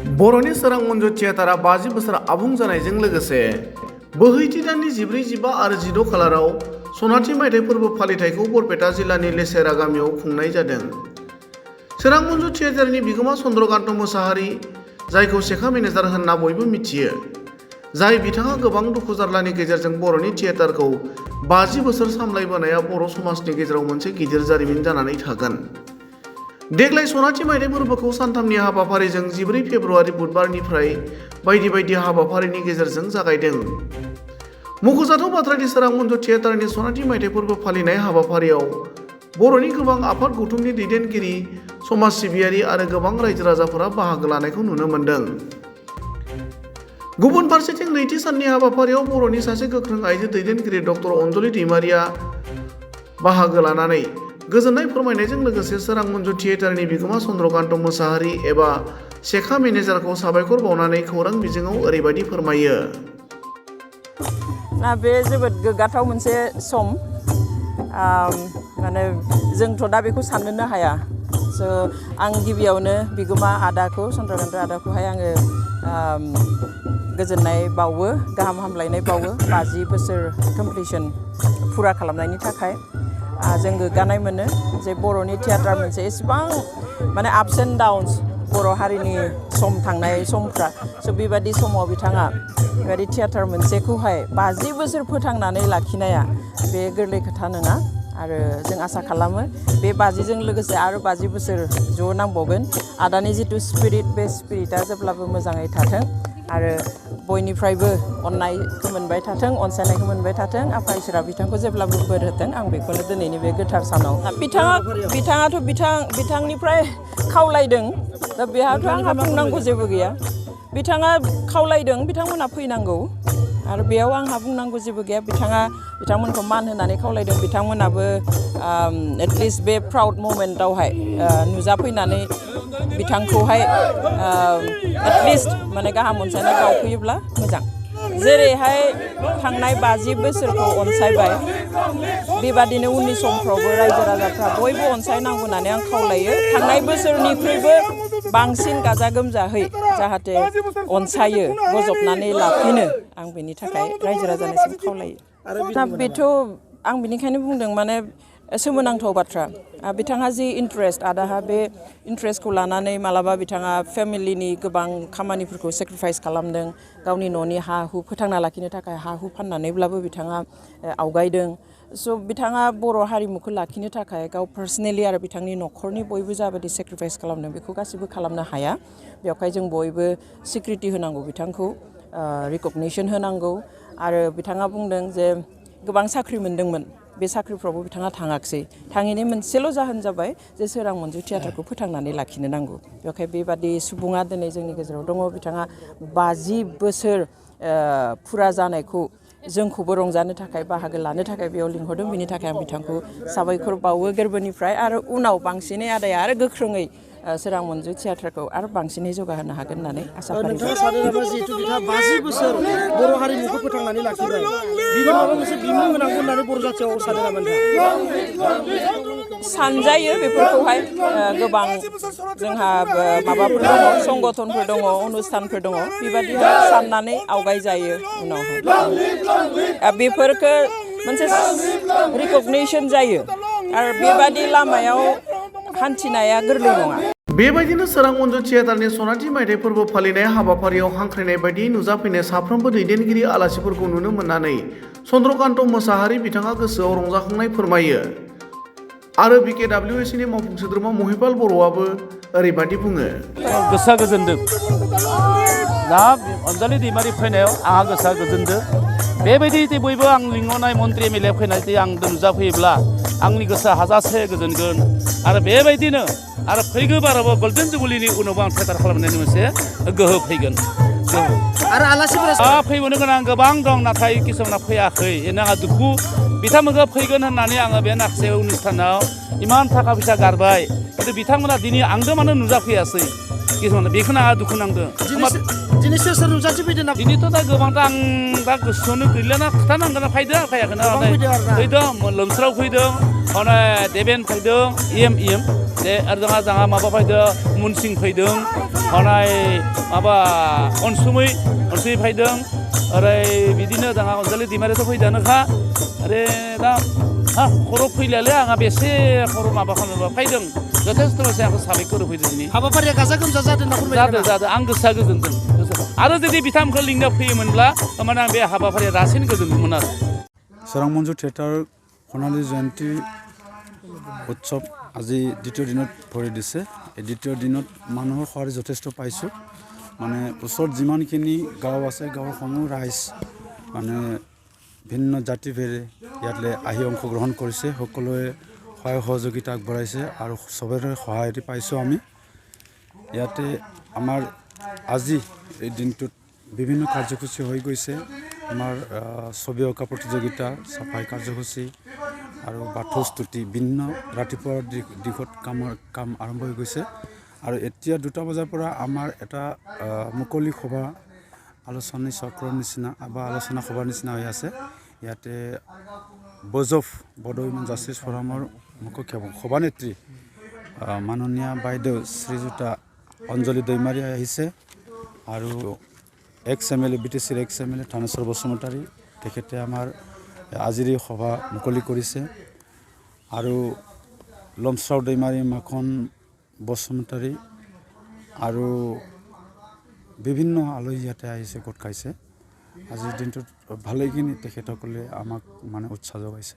बर'नि सोरां मन्जु थियेटारा 50 बोसोर आबुं जानायजों लोगोसे बोहैथि दाननि 14, 15 आरो 16 खालाराव सनाथि मायथाइ फोरबो फालिथायखौ बरपेटा जिल्लानि लेसेरा गामियाव खुंनाय जादों। सोरां मन्जु थियेटारनि बिगोमा चन्द्रकान्त मोसाहारि, जायखौ सेखा मेनेजार होनना बयबो मिथियो, जाय बिथाङा गोबां दुखु जारलानि गेजेरजों बर'नि थियेटारखौ 50 बोसोर सामलायबोनाया बर' समाजनि गेजेराव मोनसे गिदिर जारिमिन जानानै थागोन। देग्लाय सनाथि मायथाइ फोरबोखौ सानथामनि हाबाफारिजों 14 फेब्रुआरि बुधबारनिफ्राय बायदि बायदि हाबाफारिनि गेजेरजों जागायदों। मख'जाथाव बाथ्रानि सोरां मन्जु थियेटारनि सनाथि मायथाइ फोरबो फालिनाय हाबाफारियाव बर'नि गोबां आफाद गौथुमनि दैदेनगिरि, समाज सिबियारि आरो गोबां रायजो राजाफोरा बाहागो लानायखौ नुनो मोन्दों। गुबुन फारसेथिं नैथि साननि हाबाफारियाव बर'नि सासे गोख्रों आइजो दैदेनगिरि डक्टर अनजलि दैमारिया बाहागो लानानै गोजोननाय फोरमायनायजों लोगोसे सोरां मन्जु थियेटारनि बिगोमा चन्द्रकान्त मोसाहारि एबा सेखा मेनेजारखौ साबायखर बावनानै खौरां बिजोङाव ओरैबायदि फोरमायो। बे जोबोद गोग्गाथाव मोनसे सम, माने जोंथ' दा बेखौ साननोनो हाया। आं गिबियावनो बिगोमा आदाखौ, चन्द्रकान्त आदाखौहाय आङो गोजोननाय बावो, गाहाम हामलायनाय बावो 50 बोसोर कमप्लिसन फुरा खालामनायनि थाखाय। जों गोग्गानाय मोनो जे बर'नि थियेटार मोनसे एसेबां माने आपस एन्ड डाउन्स बर' हारिनि सम थांनाय समफ्रा, बेबादि समाव बिथाङा बेबायदि थियेटार मोनसेखौहाय 50 बोसोर फोथांनानै लाखिनाया बे गोरलै खोथा नङा। आरो जों आसा खालामो बे 50जों लोगोसे आरो 50 बोसोर ज' नांबावगोन। आदानि जिथु स्पिरिट, बे स्पिरिटआ जेब्लाबो मोजाङै थाथों आरो बयनिफ्रायबो अननायखौ मोनबाय थाथों, अनसायनायखौ मोनबाय थाथों। आफा इसोरा बिथांखौ जेब्लाबो बोर होथों। आं बेखौनो दिनैनि बे गोथार सानाव बिथाङाथ' बिथांनिफ्राय खावलायदों, दा बेहाथ' आंहा बुंनांगौ जेबो गैया। बिथाङा खावलायदों, बिथांमोनहा फैनांगौ आरो बेयाव आंहा बुंनांगौ जेबो गैया। बिथांमोनखौ मान होनानै खावलायदों। बिथांमोनाबो एटलिस्ट बे प्राउड ममेन्टआवहाय नुजाफैनानै बिथांखौहाय एटलिस्ट माने गाहाम अनसायनाय बावफैयोब्ला मोजां। जेरैहाय थांनाय 50 बोसोरखौ अनसायबाय, बेबादिनो उननि समफ्रावबो रायजो राजाफ्रा बयबो अनसायनांगौ होननानै आं खावलायो। थांनाय बोसोरनिख्रुइबो बांसिन गाजा गोमजाहै जाहाथे अनसायो, बजबनानै लाफिनो, आं बेनि थाखाय रायजो राजानिसिम खावलायो। दा बेथ' आं बेनिखायनो बुंदों, माने सोमोनांथाव बाथ्रा। बिथाङा जि इन्ट्रेस्ट, आदाहा बे इन्ट्रेस्टखौ लानानै मालाबा बिथाङा फेमिलिनि गोबां खामानिफोरखौ सेक्रिफाइस खालामदों। गावनि न'नि हा हु फोथांना लाखिनो थाखाय हा हु फाननानैब्लाबो बिथाङा आवगायदों। बिथाङा बर' हारिमुखौ लाखिनो थाखाय गाव पार्सनेलि आरो बिथांनि न'खरनि बयबो जाबायदि सेक्रिफाइस खालामदों बेखौ गासिबो खालामनो हाया। बेवहाय जों बयबो सिक्रिटि होनांगौ, बिथांखौ रिकगनिसन होनांगौ। आरो बिथाङा बुंदों जे गोबां साख्रि मोन्दोंमोन, बे साख्रिफ्रावबो बिथाङा थाङाखिसै। थाङैनि मोनसेल' जाहोन जाबाय जे सोरां मन्जु थियेटारखौ फोथांनानै लाखिनो नांगौ। बेवहाय बेबादि सुबुङा दिनै जोंनि गेजेराव दङ। बिथाङा 50 बोसोर फुरा जानायखौ जोंखौबो रंजानो थाखाय, बाहागो लानो थाखाय बेयाव लिंहरदों। बिनि थाखाय आं बिथांखौ साबायखर बावो गोरबोनिफ्राय। आरो उनाव बांसिनै आदाया आरो गोख्रोङै सोरां मन्जु थियेटारखौ आरो बांसिनै जौगाहोनो हागोन होननानै आसा खालामो। नोंथाङा सानो नामा, जिहेतु बिथाङा 50 बोसोर बर' हारिमुखौ फोथांनानै लाखिबाय, बिनि माबा मोनसे बिमुं होनांगौ होननानै बर' जाथियाव सानो नामा नोंथाङा? सानजायो बेफोरखौहाय। गोबां जोंहा माबाफोर दङ, संगठनफोर दङ, अनुस्थानफोर दङ, बेबादिहाय साननानै आवगायजायो। उनावहाय बेफोरखौ मोनसे रिकगनिसन जायो आरो बेबादि लामायाव हान्थिनाया गोरलै नङा। बेबायदिनो सोरां मन्जु थियेटारनि सनाथि मायथाइ फोरबो फालिनाय हाबाफारियाव हांख्रायनाय बायदियै नुजाफैनाय साफ्रोमबो दैदेनगिरि आलासिफोरखौ नुनो मोननानै चन्द्रकान्त मोसाहारि बिथाङा गोसोआव रंजाखांनाय फोरमायो। आरो BKWSनि मावफुं सोद्रोमा महिपाल बर'आबो ओरैबायदि बुङो। गोसोआ गोजोनदों। दा अनजालि दैमारि फैनायाव आंहा गोसोआ गोजोनदों। बेबायदि बयबो आं लिंहरनाय मन्त्रि MLA फैनाय आं नुजाफैयोब्ला आंनि गोसोआ हाजासे गोजोनगोन। आरो बेबायदिनो आरो फैगौ बारावबो गल्डेन जुबलिनि उनावबो आं थियेटार खालामनायनि मोनसे गोहो फैगोन। आरो आलासिफोरा फैबावनो गोनां गोबां दं, नाथाय किसुमाना फैयाखै। आंहा दुखु, बिथांमोनखौ फैगोन होननानै आङो बे माखासे अनुस्थानाव इमान थाखा फैसा गारबाय, खिन्थु बिथांमोना दिनै आंदो मानो नुजाफैयासै। किसुमान बेखौनो आंहा दुखु नांदों दिनै सोर सोर नुजाथि फैदों ना दिनैथ' दा गोबांथा आं दा गोसोआवनो गैलियाना खोथानांगोन फैदों फैयाखैना फैदों लोमस्राव फैदों हनै देबेन फैदों इएम दे आरो जोंहा माबा फैदों मुनसिं फैदों हनै माबा अनसुमै फैदों ओरै बिदिनो जोंहा अनजालि दैमारियाथ' फैदोंनोखा आरो दा खर' फैलायलै आंहा बेसे खर' माबा खालामबा फैदों जथेस्थ' मानसि आंखौ साबायखर होफैदों दिनै हाबाफारिया गाजा गोमजा जादों ना फोरमायदों जादों आं गोसोआ गोजोनदों आरो जुदि बिथांमोनखौ लिंना फैयोमोनब्ला होमबाना आं बे हाबाफारिया रासिन गोजोनदोंमोन आरो सोरां मन्जु थिएटार खनाली जयন্তী উৎসৱ আজি দ্বিতীয় দিনত ভৰি দিছে এই দ্বিতীয় দিনত মানুহৰ সঁহাৰি যথেষ্ট পাইছোঁ মানে ওচৰত যিমানখিনি গাঁও আছে গাঁৱৰ সমূহ ৰাইজ মানে ভিন্ন জাতি ভেদে ইয়ালৈ আহি অংশগ্ৰহণ কৰিছে সকলোৱে সহায় সহযোগিতা আগবঢ়াইছে আৰু চবৰে সহায় পাইছোঁ আমি ইয়াতে আমাৰ আজি এই দিনটোত বিভিন্ন কাৰ্যসূচী হৈ গৈছে আমাৰ ছবি অঁকা প্ৰতিযোগিতা চাফাই কাৰ্যসূচী আৰু বাথৌ স্তুতি ভিন্ন ৰাতিপুৱাৰ দিশত কাম আৰম্ভ হৈ গৈছে আৰু এতিয়া 2টা বজাৰ পৰা আমাৰ এটা মুকলি সভা আলোচনী চক্ৰৰ নিচিনা বা আলোচনা সভাৰ নিচিনা হৈ আছে ইয়াতে বজফ বড়ো উইমেন জাষ্টিছ ফৰামৰ মুখ্য সভানেত্ৰী মাননীয়া বাইদেউ শ্ৰীযুতা অঞ্জলি দৈমাৰী আহিছে আৰু এক্স এম এল এ BTCৰ এক্স এম এল এ থানেশ্বৰ বসুমতাৰী তেখেতে আমাৰ আজিৰ সভা মুকলি কৰিছে আৰু লমশ্ৰাও দৈমাৰী মাখন বসুমতাৰী আৰু বিভিন্ন আলহী ইয়াতে আহিছে গোট খাইছে আজিৰ দিনটোত ভালেখিনি তেখেতসকলে আমাক মানে উৎসাহ যোগাইছে